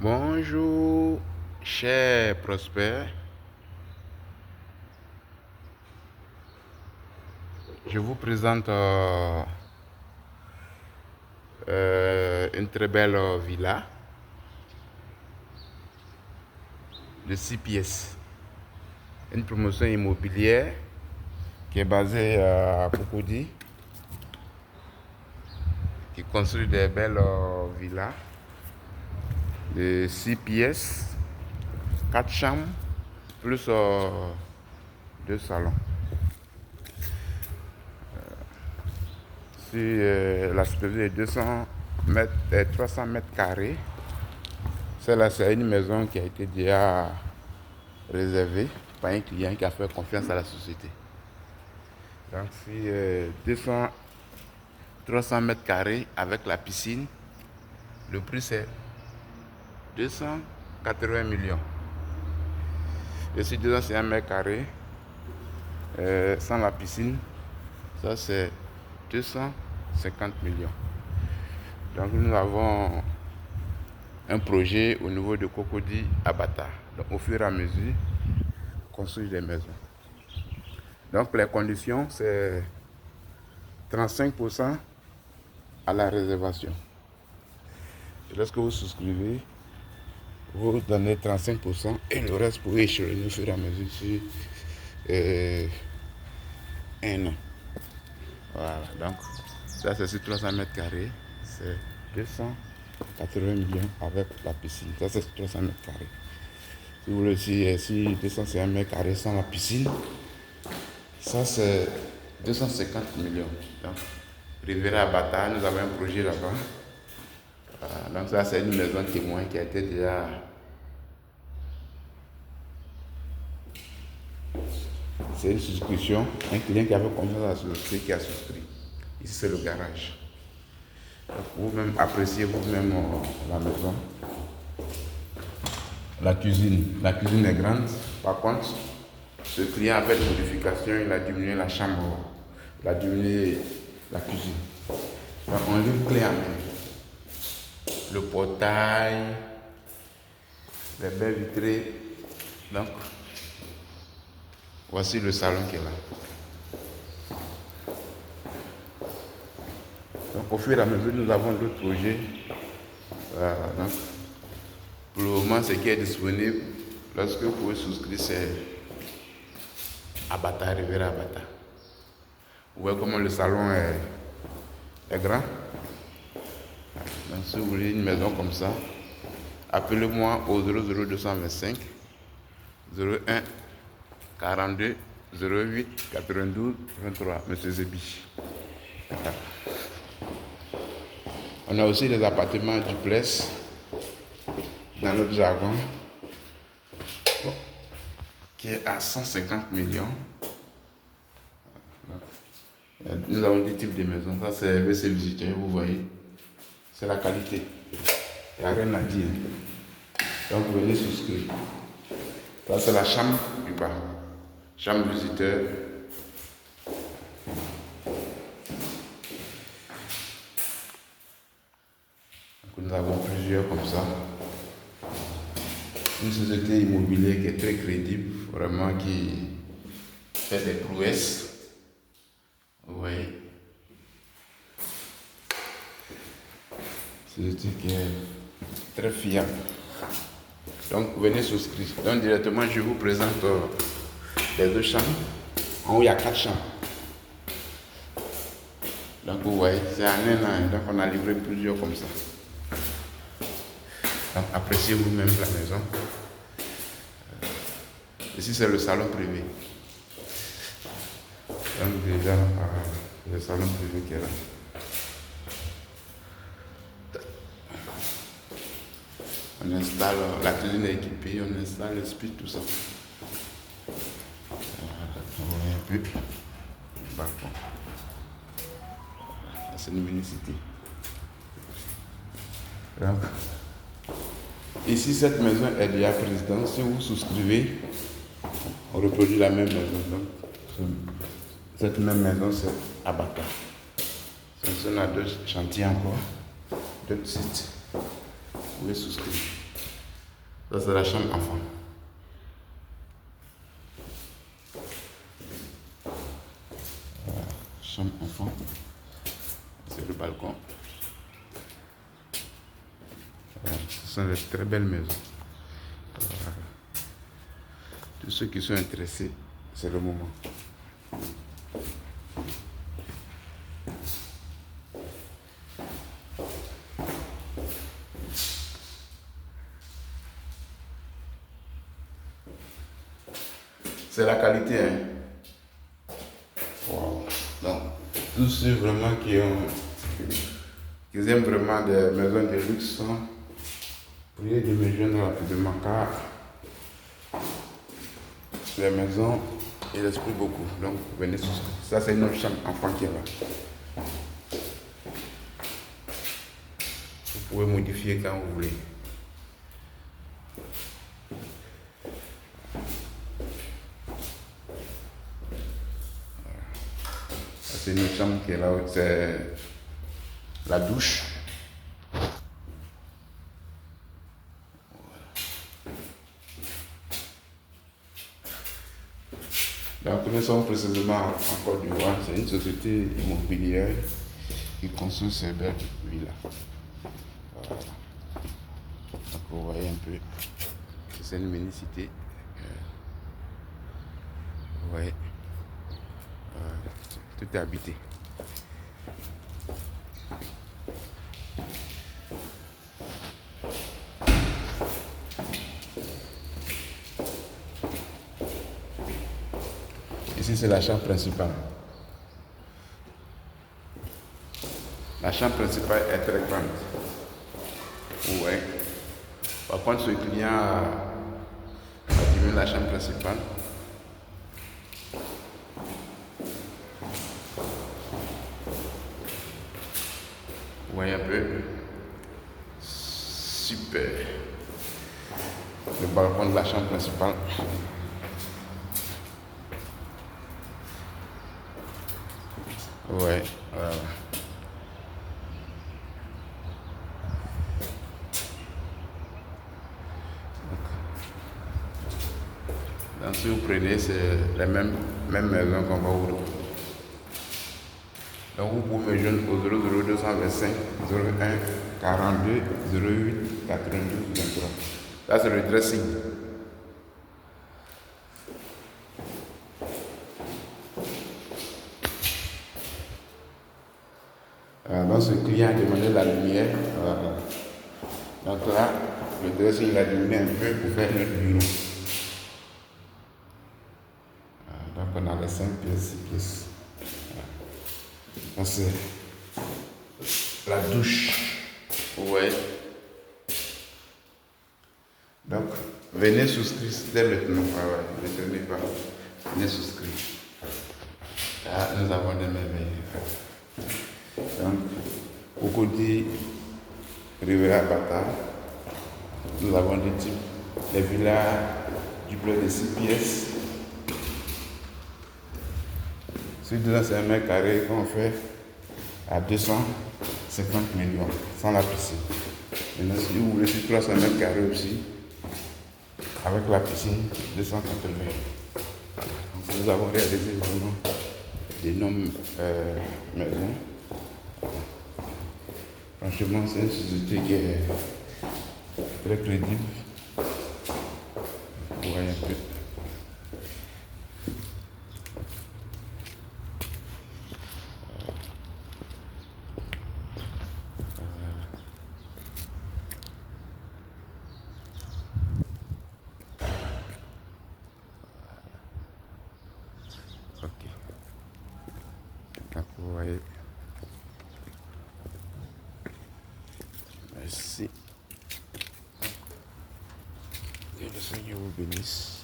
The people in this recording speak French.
Bonjour, cher Prosper. Je vous présente une très belle villa de 6 pièces. Une promotion immobilière qui est basée à Cocody, qui construit des belles villas de 6 pièces, 4 chambres, plus 2 salons. La superficie est 300 mètres carrés. Celle-là, c'est une maison qui a été déjà réservée par un client qui a fait confiance à la société. Donc, c'est 300 mètres carrés avec la piscine. Le prix, c'est 280 millions. Et si 201 mètres carrés, sans la piscine, ça c'est 250 millions. Donc nous avons un projet au niveau de Cocody à Bata. Donc au fur et à mesure, construire des maisons. Donc les conditions, c'est 35% à la réservation. Et lorsque vous souscrivez, vous donnez 35% et le reste pour échelonner au fur et à mesure sur un an. Voilà, donc ça c'est sur 300 mètres carrés, c'est 280 millions avec la piscine. Ça c'est sur 300 mètres carrés. Si vous voulez aussi, si 251 mètres carrés sans la piscine, ça c'est 250 millions. Donc, Riviera Bata, nous avons un projet là-bas. Donc ça c'est une maison témoin qui a été déjà c'est une souscription, un client qui avait confiance à la société qui a souscrit. Ici c'est le garage. Donc, vous-même appréciez vous-même la maison. La cuisine est grande. Par contre, ce client a fait des modifications, il a diminué la chambre, il a diminué la cuisine. Donc on livre clé en main. Le portail, les baies vitrées. Donc, voici le salon qui est là. Donc au fur et à mesure, nous avons d'autres projets. Donc, pour le moment, ce qui est disponible, lorsque vous pouvez souscrire, c'est à Bata, Riviera Bata. Vous voyez comment le salon est grand. Donc si vous voulez une maison comme ça, appelez-moi au 00225 01 42 08 92 23, M. Zébi. On a aussi des appartements duplex dans notre jargon qui est à 150 millions. Nous avons des types de maisons. Ça c'est VC Visiteur, vous voyez. C'est la qualité. Il n'y a rien à dire. Donc vous venez souscrire. Ça c'est la chambre du bas. Chambre visiteur. Donc, nous avons plusieurs comme ça. Une société immobilière qui est très crédible, vraiment qui fait des prouesses. Vous voyez. Société qui est très fiable. Donc venez souscrire. Donc directement je vous présente les 2 chambres. En haut il y a 4 chambres. Donc vous voyez, c'est en un an. Donc on a livré plusieurs comme ça. Donc appréciez vous-même la maison. Ici c'est le salon privé. Donc déjà le salon privé qui est là. On installe la cuisine est équipée, on installe le split, tout ça. On voit un peu le balcon. C'est une mini-cité. Donc, ici, cette maison est déjà présidente. Si vous souscrivez, on reproduit la même maison. Donc, cette même maison, c'est à Bata. On a 2 chantiers encore, 2 sites. Vous pouvez souscrire. Ça, c'est la chambre enfant. Voilà, chambre enfant. C'est le balcon. Voilà, ce sont de très belles maisons. Voilà. Tous ceux qui sont intéressés, c'est le moment. C'est la qualité, hein. Wow. Donc, tous ceux vraiment qui aiment vraiment des maisons de luxe, priez de me joindre rapidement car les maisons, il esprit beaucoup. Donc, venez sur ça. Ça, c'est une autre chambre enfant qui est là. Vous pouvez modifier quand vous voulez. C'est une chambre qui est là, c'est la douche. Donc nous sommes précisément en Côte d'Ivoire, c'est une société immobilière qui construit ces belles villas. Voilà. Donc vous voyez un peu, c'est une mini-cité. Vous voyez, tout est habité. Ici, c'est la chambre principale. La chambre principale est très grande. Ouais. Par contre, ce client a diminué la chambre principale. Vous voyez un peu. Super. Le balcon de la chambre principale. Ouais, voilà. Donc, si vous prenez, c'est la même maison qu'on va vous donner. Donc, vous pouvez me joindre au 00225 01 42 08 92 23. Ça, c'est le dressing. Donc, ce client a demandé la lumière. Donc là, le dressing, il a diminué un peu pour faire notre bureau. Donc, on a les 5 pièces, 6 pièces. Donc, c'est la douche. Ouais. Donc, venez souscrire dès maintenant. Ne tenez pas. Venez souscrire. Là, nous avons des merveilles. Donc, au côté Riviera Bata, nous avons des types, les villas du bleu de 6 pièces. Celui-là, c'est 1 mètre carré qu'on fait à 250 millions, sans la piscine. Maintenant, si vous voulez sur 300 mètres carrés aussi, avec la piscine, 280. Donc, nous avons réalisé vraiment d'énormes maisons. Franchement, c'est une société qui est très crédible. Vous voyez un peu. Ok. Donc, vous voyez. Merci. Que le Seigneur vous bénisse.